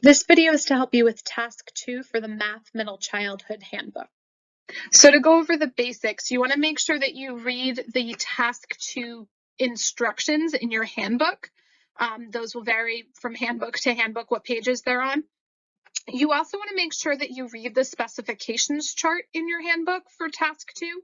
This video is to help you with Task 2 for the Math Middle Childhood Handbook. So to go over the basics, you want to make sure that you read the Task 2 instructions in your handbook. Those will vary from handbook to handbook what pages they're on. You also want to make sure that you read the specifications chart in your handbook for Task 2,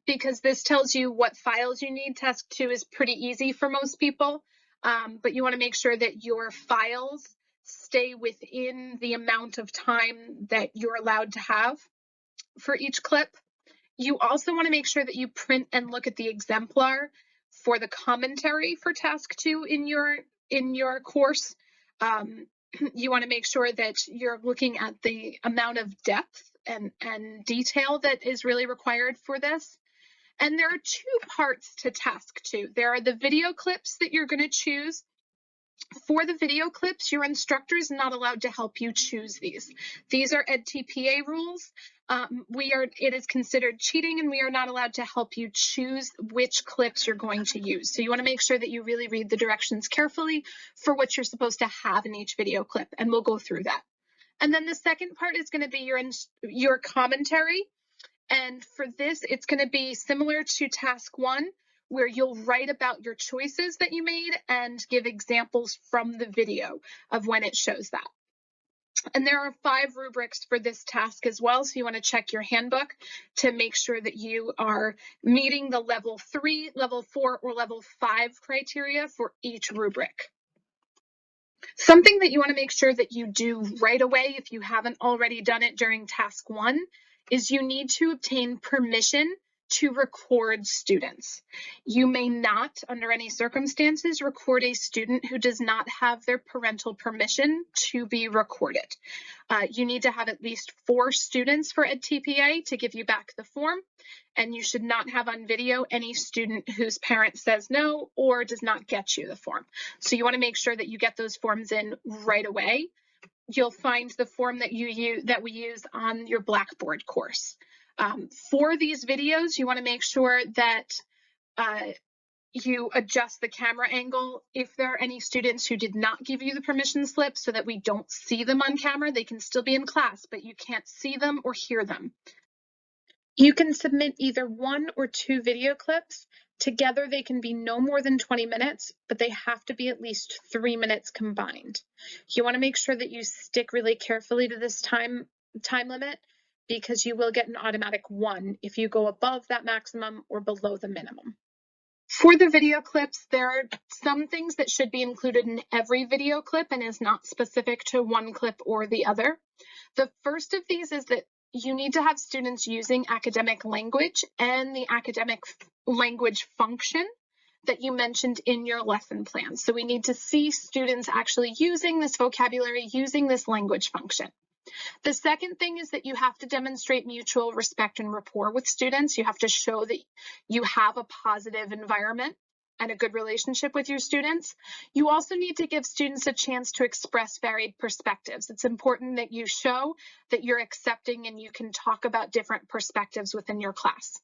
because this tells you what files you need. Task 2 is pretty easy for most people, but you want to make sure that your files stay within the amount of time that you're allowed to have for each clip. You also want to make sure that you print and look at the exemplar for the commentary for Task 2 in your course. You want to make sure that you're looking at the amount of depth and detail that is really required for this. And there are two parts to Task 2. There are the video clips that you're going to choose. For the video clips, your instructor is not allowed to help you choose these. These are EdTPA rules. It is considered cheating, and we are not allowed to help you choose which clips you're going to use. So you want to make sure that you really read the directions carefully for what you're supposed to have in each video clip, and we'll go through that. And then the second part is going to be your commentary. And for this, it's going to be similar to Task 1, where you'll write about your choices that you made and give examples from the video of when it shows that. And there are 5 rubrics for this task as well, so you want to check your handbook to make sure that you are meeting the level 3, level 4, or level 5 criteria for each rubric. Something that you want to make sure that you do right away, if you haven't already done it during Task 1, is you need to obtain permission to record students. You may not, under any circumstances, record a student who does not have their parental permission to be recorded. You need to have at least 4 students for EdTPA to give you back the form, and you should not have on video any student whose parent says no or does not get you the form. So you want to make sure that you get those forms in right away. You'll find the form that we use on your Blackboard course. For these videos, you want to make sure that you adjust the camera angle. If there are any students who did not give you the permission slip so that we don't see them on camera, they can still be in class, but you can't see them or hear them. You can submit either 1 or 2 video clips. Together, they can be no more than 20 minutes, but they have to be at least 3 minutes combined. You want to make sure that you stick really carefully to this time limit, because you will get an automatic 1 if you go above that maximum or below the minimum. For the video clips, there are some things that should be included in every video clip and is not specific to one clip or the other. The first of these is that you need to have students using academic language and the academic language function that you mentioned in your lesson plan. So we need to see students actually using this vocabulary, using this language function. The second thing is that you have to demonstrate mutual respect and rapport with students. You have to show that you have a positive environment and a good relationship with your students. You also need to give students a chance to express varied perspectives. It's important that you show that you're accepting and you can talk about different perspectives within your class.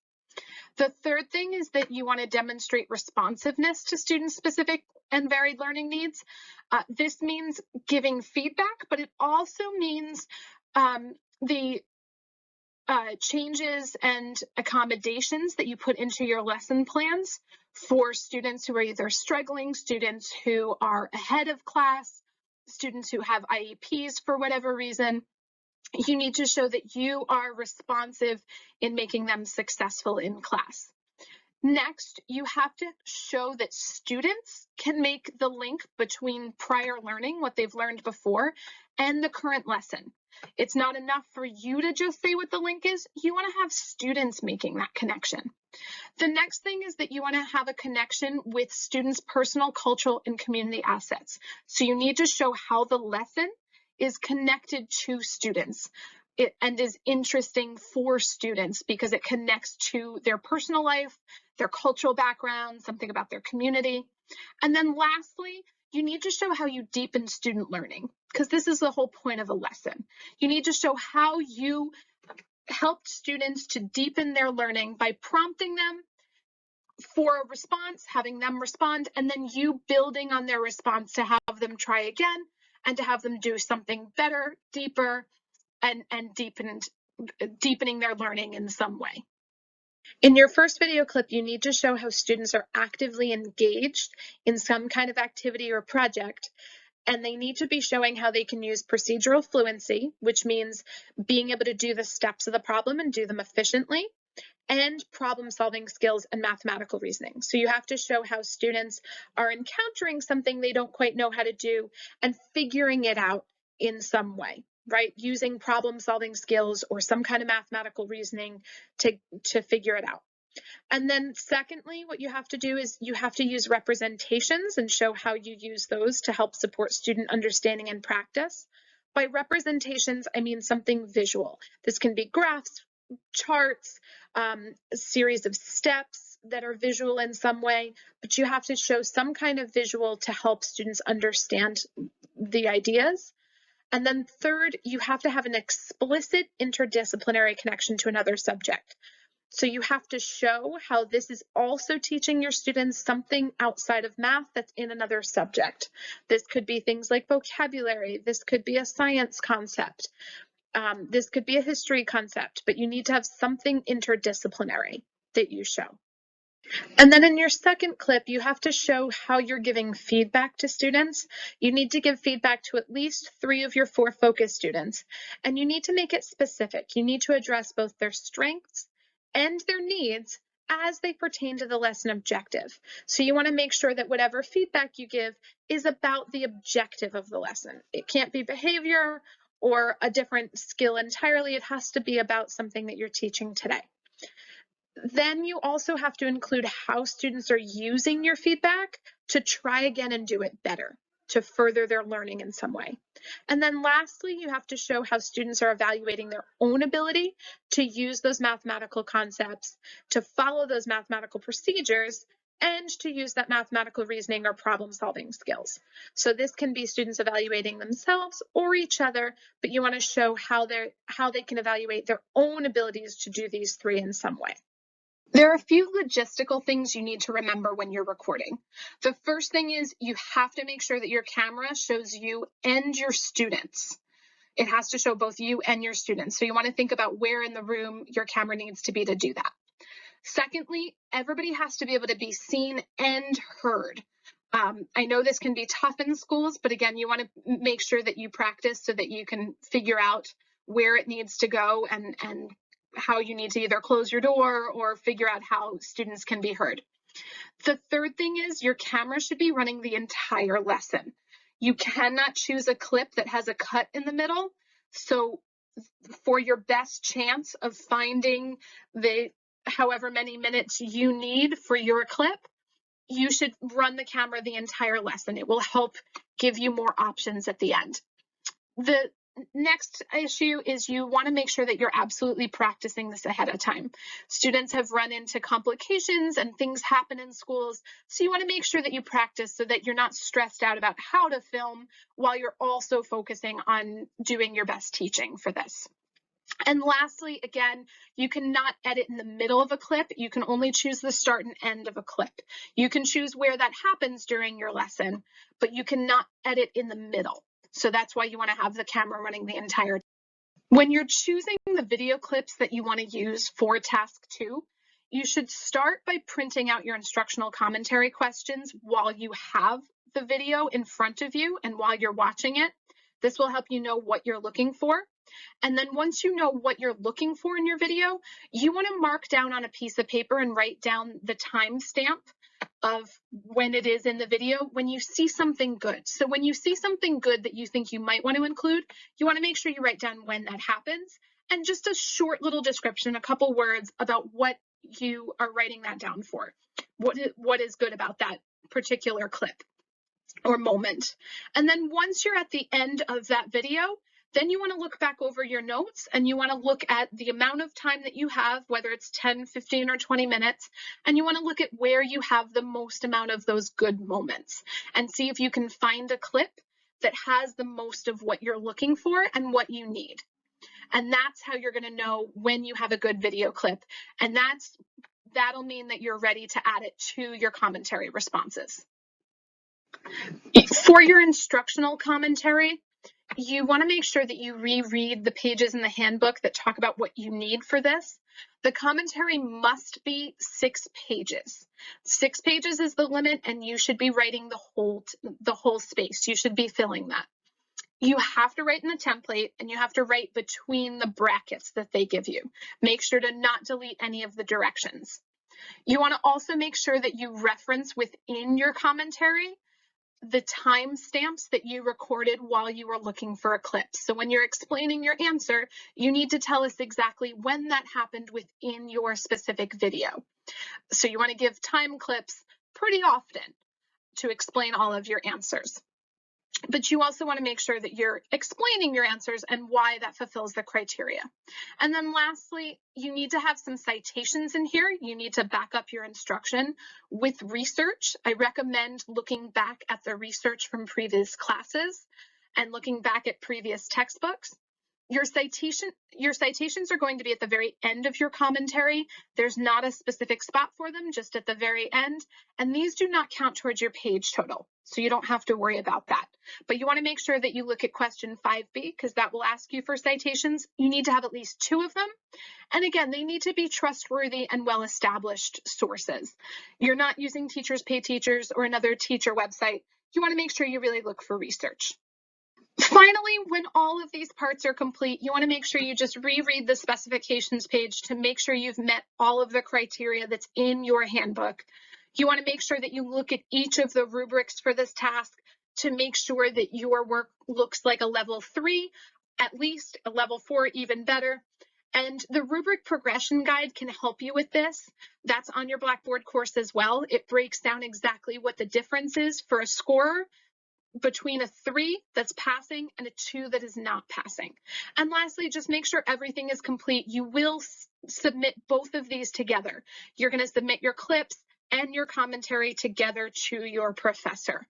The third thing is that you want to demonstrate responsiveness to student-specific and varied learning needs. This means giving feedback, but it also means the changes and accommodations that you put into your lesson plans for students who are either struggling, students who are ahead of class, students who have IEPs for whatever reason. You need to show that you are responsive in making them successful in class. Next, you have to show that students can make the link between prior learning, what they've learned before, and the current lesson. It's not enough for you to just say what the link is. You want to have students making that connection. The next thing is that you want to have a connection with students' personal, cultural, and community assets. So you need to show how the lesson is connected to students and is interesting for students because it connects to their personal life, their cultural background, something about their community. And then lastly, you need to show how you deepen student learning, because this is the whole point of a lesson. You need to show how you helped students to deepen their learning by prompting them for a response, having them respond, and then you building on their response to have them try again and to have them do something better, deeper, and deepening their learning in some way. In your first video clip, you need to show how students are actively engaged in some kind of activity or project, and they need to be showing how they can use procedural fluency, which means being able to do the steps of the problem and do them efficiently, and problem-solving skills and mathematical reasoning. So you have to show how students are encountering something they don't quite know how to do and figuring it out in some way, right? Using problem-solving skills or some kind of mathematical reasoning to figure it out. And then secondly, what you have to do is you have to use representations and show how you use those to help support student understanding and practice. By representations, I mean something visual. This can be graphs, charts, a series of steps that are visual in some way, but you have to show some kind of visual to help students understand the ideas. And then third, you have to have an explicit interdisciplinary connection to another subject. So you have to show how this is also teaching your students something outside of math that's in another subject. This could be things like vocabulary. This could be a science concept. This could be a history concept, but you need to have something interdisciplinary that you show. And then in your second clip, you have to show how you're giving feedback to students. You need to give feedback to at least 3 of your 4 focus students, and you need to make it specific. You need to address both their strengths and their needs as they pertain to the lesson objective. So you want to make sure that whatever feedback you give is about the objective of the lesson. It can't be behavior or a different skill entirely. It has to be about something that you're teaching today. Then you also have to include how students are using your feedback to try again and do it better, to further their learning in some way. And then lastly, you have to show how students are evaluating their own ability to use those mathematical concepts, to follow those mathematical procedures, and to use that mathematical reasoning or problem-solving skills. So this can be students evaluating themselves or each other, but you want to show how they can evaluate their own abilities to do these 3 in some way. There are a few logistical things you need to remember when you're recording. The first thing is you have to make sure that your camera shows you and your students. It has to show both you and your students. So you want to think about where in the room your camera needs to be to do that. Secondly, everybody has to be able to be seen and heard. I know this can be tough in schools, but again, you want to make sure that you practice so that you can figure out where it needs to go and how you need to either close your door or figure out how students can be heard. The third thing is your camera should be running the entire lesson. You cannot choose a clip that has a cut in the middle. So for your best chance of finding the however many minutes you need for your clip, you should run the camera the entire lesson. It will help give you more options at the end. The next issue is you want to make sure that you're absolutely practicing this ahead of time. Students have run into complications and things happen in schools, so you want to make sure that you practice so that you're not stressed out about how to film while you're also focusing on doing your best teaching for this. And lastly, again, you cannot edit in the middle of a clip. You can only choose the start and end of a clip. You can choose where that happens during your lesson, but you cannot edit in the middle. So that's why you want to have the camera running the entire time. When you're choosing the video clips that you want to use for task 2, you should start by printing out your instructional commentary questions while you have the video in front of you and while you're watching it. This will help you know what you're looking for. And then once you know what you're looking for in your video, you want to mark down on a piece of paper and write down the timestamp of when it is in the video when you see something good. So when you see something good that you think you might want to include, you want to make sure you write down when that happens and just a short little description, a couple words about what you are writing that down for. What is good about that particular clip or moment. And then once you're at the end of that video, then you want to look back over your notes and you want to look at the amount of time that you have, whether it's 10, 15, or 20 minutes, and you want to look at where you have the most amount of those good moments and see if you can find a clip that has the most of what you're looking for and what you need. And that's how you're going to know when you have a good video clip. And that'll mean that you're ready to add it to your commentary responses. For your instructional commentary, you want to make sure that you reread the pages in the handbook that talk about what you need for this. The commentary must be 6 pages. 6 pages is the limit, and you should be writing the whole space. You should be filling that. You have to write in the template, and you have to write between the brackets that they give you. Make sure to not delete any of the directions. You want to also make sure that you reference within your commentary the timestamps that you recorded while you were looking for a clip. So when you're explaining your answer, you need to tell us exactly when that happened within your specific video. So you want to give time clips pretty often to explain all of your answers. But you also want to make sure that you're explaining your answers and why that fulfills the criteria. And then lastly, you need to have some citations in here. You need to back up your instruction with research. I recommend looking back at the research from previous classes and looking back at previous textbooks. Your citations are going to be at the very end of your commentary. There's not a specific spot for them, just at the very end. And these do not count towards your page total, so you don't have to worry about that. But you want to make sure that you look at question 5B, because that will ask you for citations. You need to have at least 2 of them. And again, they need to be trustworthy and well-established sources. You're not using Teachers Pay Teachers or another teacher website. You want to make sure you really look for research. Finally, when all of these parts are complete, you want to make sure you just reread the specifications page to make sure you've met all of the criteria that's in your handbook. You want to make sure that you look at each of the rubrics for this task to make sure that your work looks like a level 3, at least a level 4, even better. And the rubric progression guide can help you with this. That's on your Blackboard course as well. It breaks down exactly what the difference is for a scorer between a 3 that's passing and a 2 that is not passing. And lastly, just make sure everything is complete. You will submit both of these together. You're going to submit your clips and your commentary together to your professor.